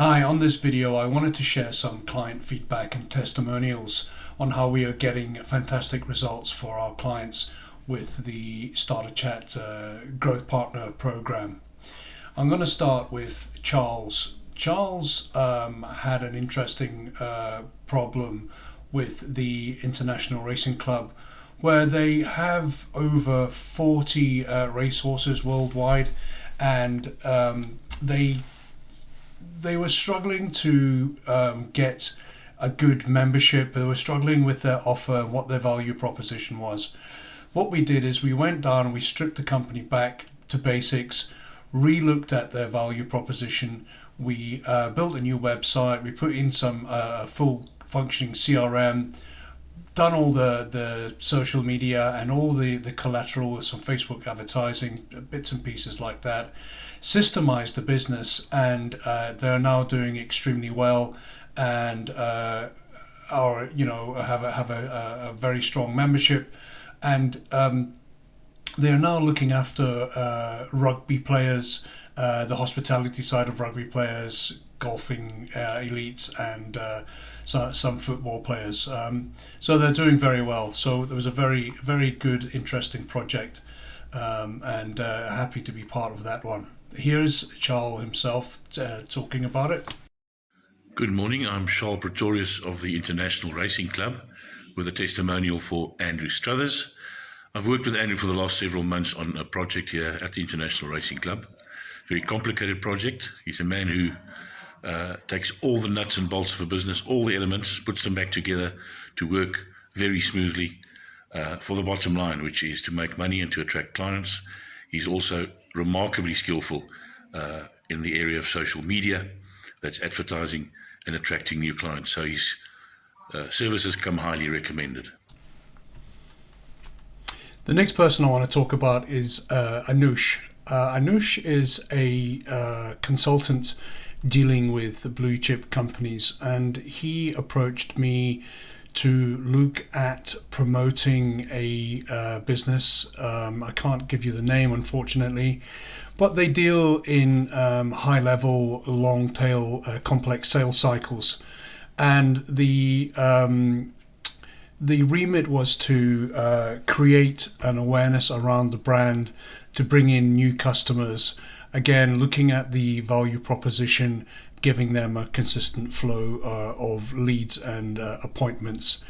Hi, on this video I wanted to share some client feedback and testimonials on how we are getting fantastic results for our clients with the Startachat Growth Partner Program. I'm going to start with Charles. Charles had an interesting problem with the International Racing Club, where they have over 40 racehorses worldwide, and they were struggling to get a good membership. They were struggling with their offer and what their value proposition was. What we did is we went down and we stripped the company back to basics, re-looked at their value proposition. We built a new website. We put in some full functioning CRM, done all the social media and all the collateral with some Facebook advertising, bits and pieces like that, systemized the business, and they're now doing extremely well, and have a very strong membership, and they're now looking after rugby players, the hospitality side of rugby players, golfing elites, and some football players. So they're doing very well. So it was a very, very good, interesting project, and happy to be part of that one. Here's Charles himself talking about it. Good morning, I'm Charles Pretorius of the International Racing Club with a testimonial for Andrew Struthers. I've worked with Andrew for the last several months on a project here at the International Racing Club. Very complicated project. He's a man who takes all the nuts and bolts of a business, all the elements, puts them back together to work very smoothly for the bottom line, which is to make money and to attract clients. He's also remarkably skillful in the area of social media, that's advertising and attracting new clients. So his services come highly recommended. The next person I want to talk about is Anush. Anush is a consultant dealing with blue chip companies, and he approached me to look at promoting a business. I can't give you the name, unfortunately, but they deal in high level, long tail, complex sales cycles, and the remit was to create an awareness around the brand, to bring in new customers, again looking at the value proposition, giving them a consistent flow of leads and appointments.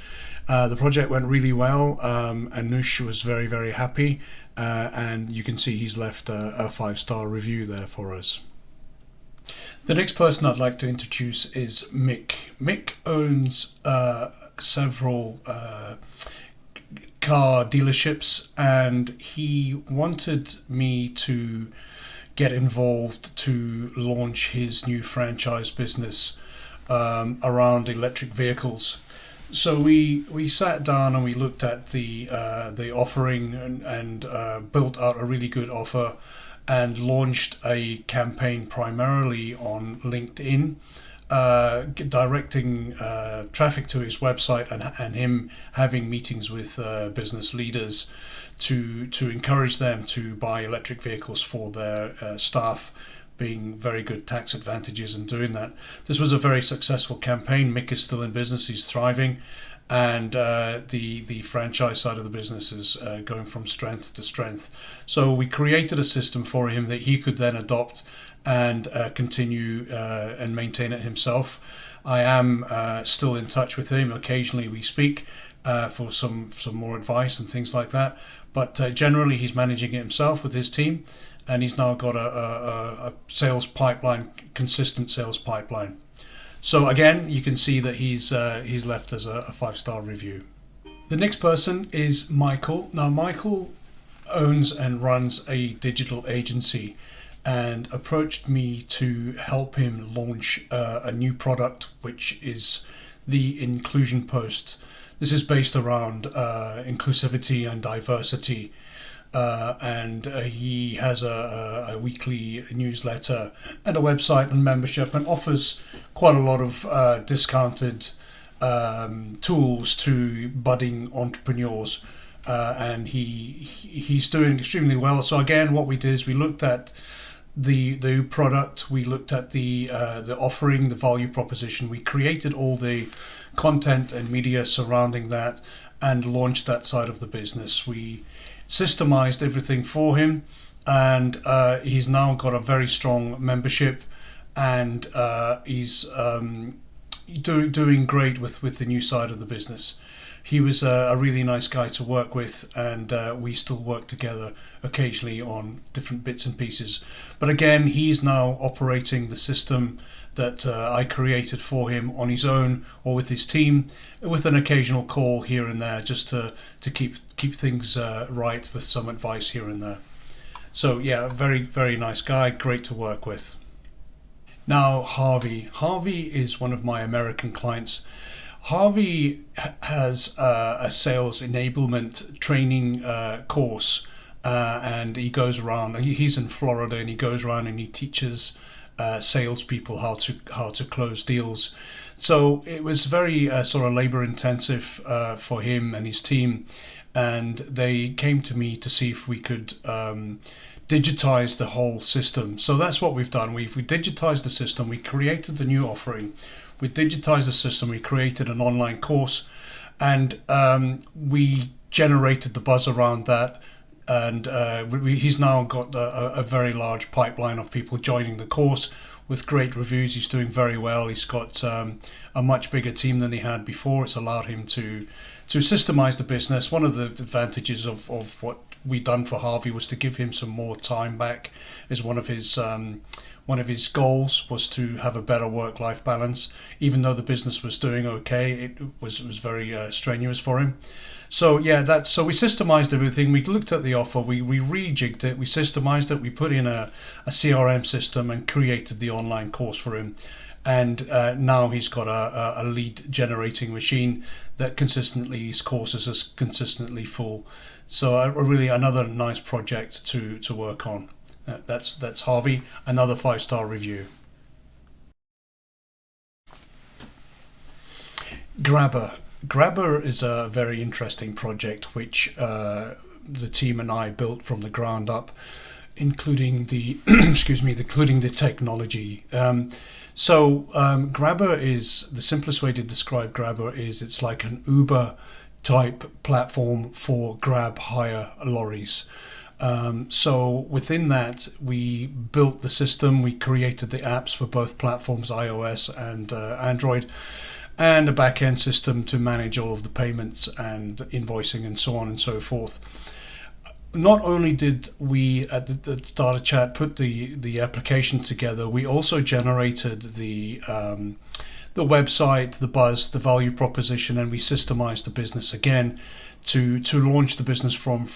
The project went really well. Anush was very, very happy, and you can see he's left a 5-star review there for us. The next person I'd like to introduce is Mick. Mick owns several car dealerships, and he wanted me to get involved to launch his new franchise business around electric vehicles. So we sat down and we looked at the offering and built out a really good offer, and launched a campaign primarily on LinkedIn, directing traffic to his website, and him having meetings with business leaders to encourage them to buy electric vehicles for their staff, being very good tax advantages in doing that. This was a very successful campaign. Mick is still in business, he's thriving, and the franchise side of the business is going from strength to strength. So we created a system for him that he could then adopt and continue and maintain it himself. I am still in touch with him. Occasionally we speak for some more advice and things like that, but generally he's managing it himself with his team, and he's now got a sales pipeline, consistent sales pipeline. So again, you can see that he's left us a 5-star review. The next person is Michael. Now Michael owns and runs a digital agency, and approached me to help him launch a new product, which is the Inclusion Post. This is based around inclusivity and diversity, and he has a weekly newsletter and a website and membership, and offers quite a lot of discounted tools to budding entrepreneurs, and he's doing extremely well. So again, what we did is we looked at the product, we looked at the offering, the value proposition. We created all the content and media surrounding that and launched that side of the business. We systemized everything for him, and he's now got a very strong membership, and he's doing great with the new side of the business. He was a really nice guy to work with, and we still work together occasionally on different bits and pieces. But again, he's now operating the system that I created for him on his own or with his team, with an occasional call here and there, just to keep things right, with some advice here and there. So yeah, very, very nice guy, great to work with. Now Harvey is one of my American clients. Harvey has a sales enablement training course, and he goes around. He's in Florida, and he goes around and he teaches salespeople how to close deals. So it was very sort of labor intensive for him and his team, and they came to me to see if we could digitize the whole system. So that's what we've done. We digitized the system. We created the new offering. We digitized the system. We created an online course, and we generated the buzz around that. And he's now got a very large pipeline of people joining the course with great reviews. He's doing very well. He's got a much bigger team than he had before. It's allowed him to systemize the business. One of the advantages of what we done for Harvey was to give him some more time back. Is one of his goals was to have a better work-life balance. Even though the business was doing okay, it was very strenuous for him. So yeah, so we systemized everything. We looked at the offer, we rejigged it, we systemized it, we put in a CRM system and created the online course for him. And now he's got a lead generating machine that consistently, his courses are consistently full. So really another nice project to work on. That's Harvey, another 5-star review. Grabber is a very interesting project which the team and I built from the ground up, including the including the technology. Grabber is, the simplest way to describe Grabber is it's like an Uber type platform for grab hire lorries. So within that, we built the system, we created the apps for both platforms, iOS and Android, and a back-end system to manage all of the payments and invoicing and so on and so forth. Not only did we at the Startachat put the application together, we also generated the website, the buzz, the value proposition, and we systemized the business again to launch the business from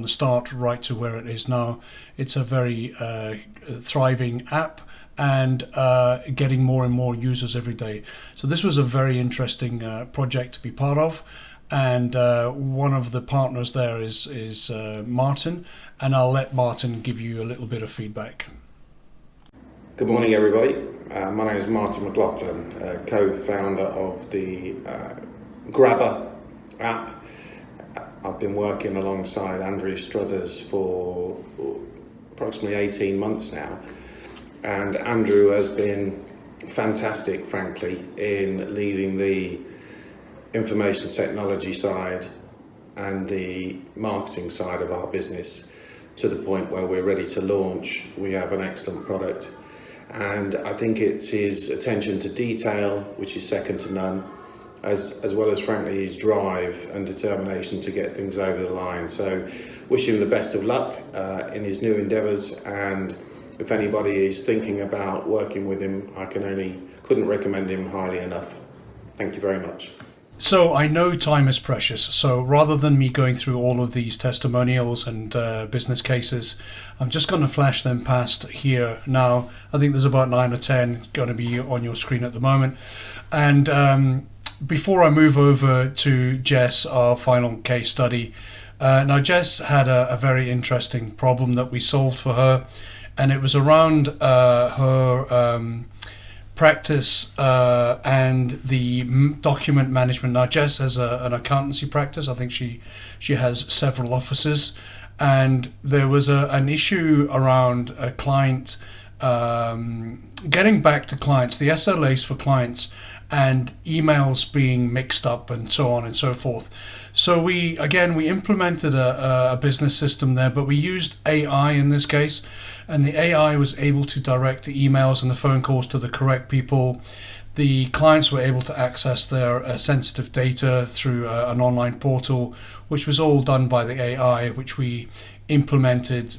the start right to where it is now. It's a very thriving app, and getting more and more users every day. So this was a very interesting project to be part of, and one of the partners there is Martin, and I'll let Martin give you a little bit of feedback. Good morning, everybody. My name is Martin McLaughlin, co-founder of the Grabber app. I've been working alongside Andrew Struthers for approximately 18 months now. And Andrew has been fantastic, frankly, in leading the information technology side and the marketing side of our business to the point where we're ready to launch. We have an excellent product. And I think it's his attention to detail, which is second to none, as well as, frankly, his drive and determination to get things over the line. So wish him the best of luck in his new endeavours, and if anybody is thinking about working with him, I couldn't recommend him highly enough. Thank you very much. So I know time is precious, so rather than me going through all of these testimonials and business cases, I'm just going to flash them past here now. I think there's about 9 or 10 going to be on your screen at the moment. And before I move over to Jess, our final case study, now Jess had a very interesting problem that we solved for her. And it was around her practice and the document management. Now, Jess has an accountancy practice. I think she has several offices, and there was an issue around a client getting back to clients, the SLAs for clients, and emails being mixed up and so on and so forth. So we implemented a business system there, but we used AI in this case, and the AI was able to direct the emails and the phone calls to the correct people. The clients were able to access their sensitive data through an online portal, which was all done by the AI, which we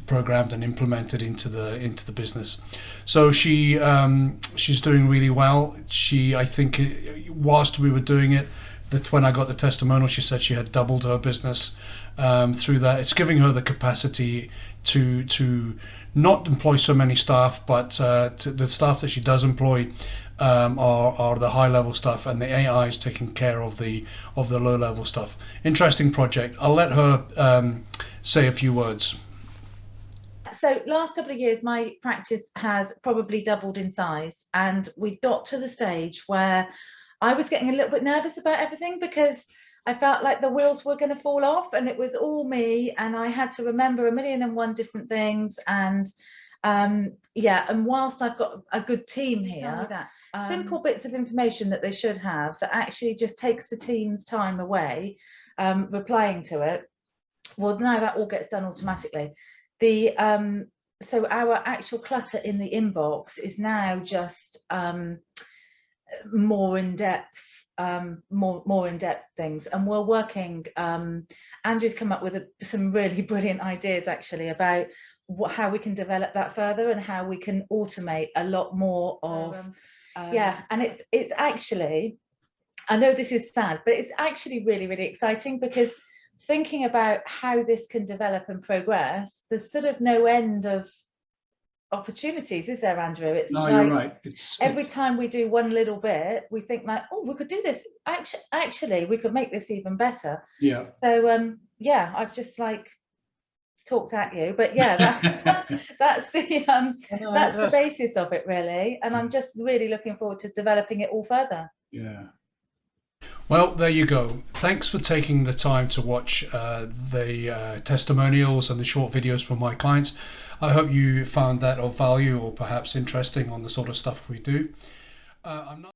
programmed and implemented into the business. So she's doing really well. I think whilst we were doing it, that when I got the testimonial, she said she had doubled her business through that. It's giving her the capacity to not employ so many staff, but the staff that she does employ are the high level stuff, and the AI is taking care of the low level stuff. Interesting project. I'll let her say a few words. So last couple of years, my practice has probably doubled in size, and we got to the stage where I was getting a little bit nervous about everything, because I felt like the wheels were going to fall off, and it was all me, and I had to remember 1,000,001 different things. And and whilst I've got a good team here, simple bits of information that they should have that actually just takes the team's time away, replying to it, well, now that all gets done automatically. So our actual clutter in the inbox is now just more in depth things, and we're working. Andrew's come up with some really brilliant ideas actually about how we can develop that further and how we can automate a lot more of and it's actually, I know this is sad, but it's actually really, really exciting, because thinking about how this can develop and progress, there's sort of no end of opportunities, is there, Andrew? It's no, like, you're right. Every time we do one little bit, we think like, oh, we could do this. Actually, we could make this even better. Yeah. So I've just like talked at you, but that's the basis of it really, and I'm just really looking forward to developing it all further. Yeah. Well, there you go. Thanks for taking the time to watch the testimonials and the short videos from my clients. I hope you found that of value, or perhaps interesting on the sort of stuff we do. I'm not